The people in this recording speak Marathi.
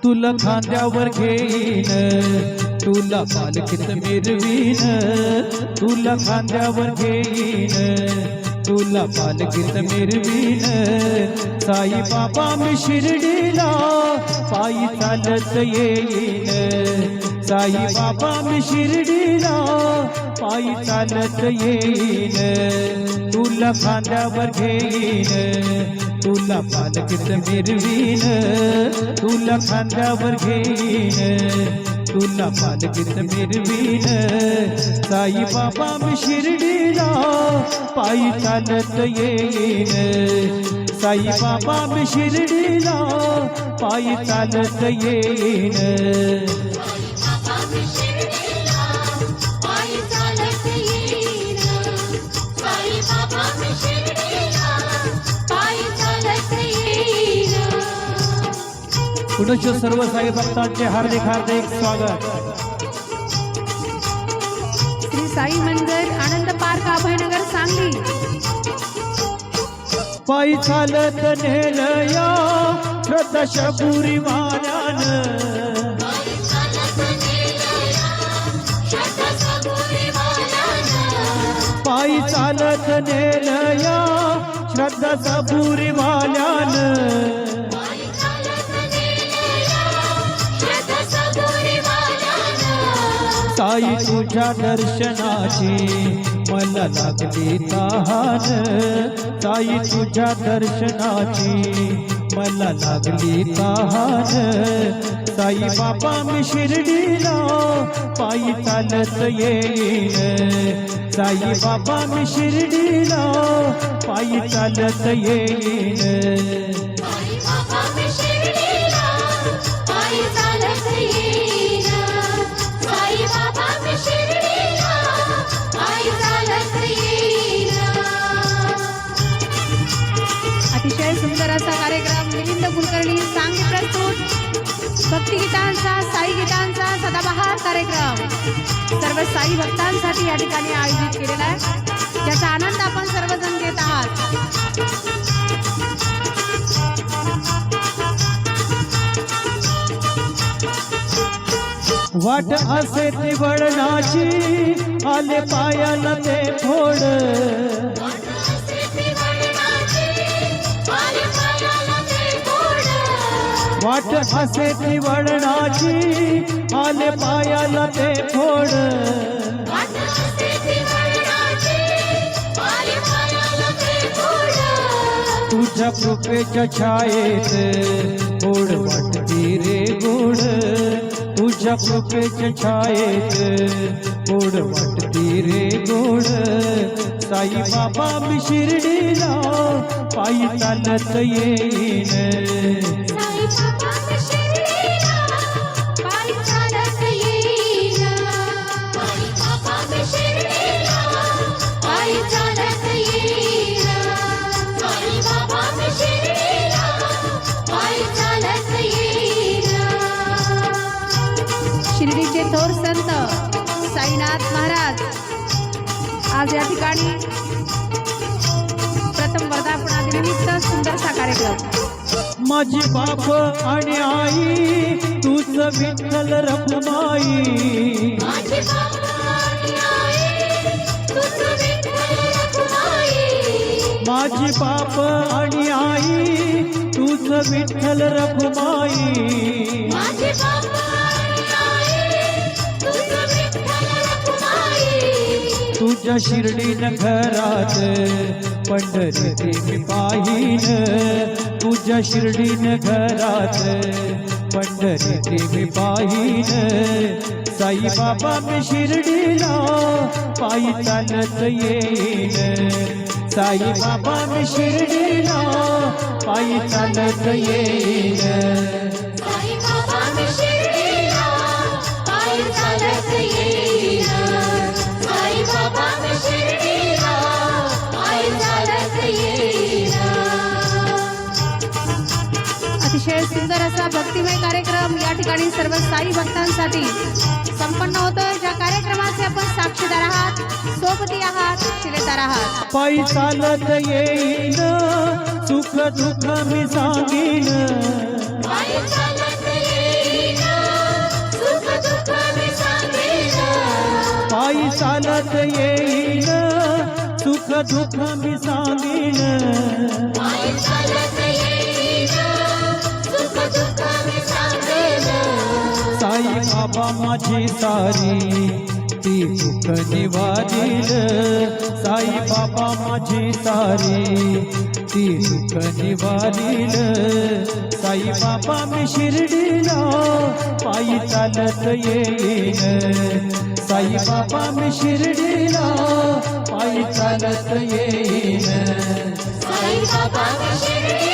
तुला खांद्यावर घेईन, तुला पालखीत मिरवीन, तुला खांद्यावर घेईन, तुला पालखीत मिरवीन। साई बाबा मी शिर्डीला पायी चालत येईन, साई बाबा मी शिर्डीला पायी चालत येईन। तुला खांद्यावर घेईन, तुला पालखीत मिरवीन, तुला खांद्यावर घेईन, तुला पालखीत मिरवीन। साई बाबा मी शिर्डीला पायी चालत येईन, साई बाबा मी शिर्डीला पायी चालत येईन। पुनश्च सर्व साई भक्तांचे हार्दिक हार्दिक स्वागत। श्री साई मंदिर आनंद पार्क अभयनगर सांगली। पायी चालत नेलया श्रद्धा शबुरी वाल्यान, पायी चालत नेलया श्रद्धा सबुरी वाल्यान। साई तुझ्या दर्शनाची मला लागली तहान, साई तुझ्या दर्शनाची मला लागली तहान। साई बाबा मी शिर्डीला पायी चालत येईन, साई बाबा मी शिर्डीला पायी चालत येईन। अतिशय सुंदर असा कार्यक्रम मिलिंद कुलकर्णी सांगली प्रस्तुत भक्तिगीतांचा साई गीतांचा सदाबहार कार्यक्रम सर्व साई भक्तांसाठी या ठिकाणी आयोजित केलेला आहे, ज्याचा आनंद आपण सर्वजण घेत आहात। वाट असे ती वळणाची आले पायाला ते फोड, वाट असे ती वळणाची आले पायाला ते फोड। तुझ्या कृपेच्या छायेत ओढ वाटती रे गोड, तुझ्या कृपेच्या छायेत ओढ वाटती रे गोड। साई बाबा मी शिर्डीला पायी चालत येईन, शिर्डीचे थोर संत साईनाथ महाराज आज या ठिकाणी प्रथम वर्धापनादिनिमित्त सुंदरसा कार्यक्रम। माझी बाप आणि आई तूच विठ्ठल रखुमाई, माझी बाप आणि आई तूच विठ्ठल रखुमाई। तुझ्या शिर्डीन घरात पंढरी मी पाहीन, तुझ्या शिर्डीन घरात पंढरी मी पाहीन। साई बाबा मी शिर्डीला पायी चालत येईन, साई बाबा मी शिर्डीला पायी चालत येईन। अतिशय सुंदर असा भक्तिमय कार्यक्रम या ठिकाणी सर्व साई भक्तांसाठी संपन्न होतोय, ज्या कार्यक्रमाचे आपण साक्षीदार आहात, सोबती आहात, शिलेदार आहात। पायी चालत येईन सुख दुःख मी सांगीन, पायी चालत येईन चालत येईन सुख दुःख मी सांगीन पायी चालत येईन, सुख दुःख मी सांगेन. साई बाबा माझी सारी ती दुःख निवारील साई बाबा माझी सारी ती दुःख निवारील साई बाबा मी शिर्डीला पायी चालत येईन साई बाबा मी शिर्डीला पायी चालत येईन साई बाबा मी शिर्डी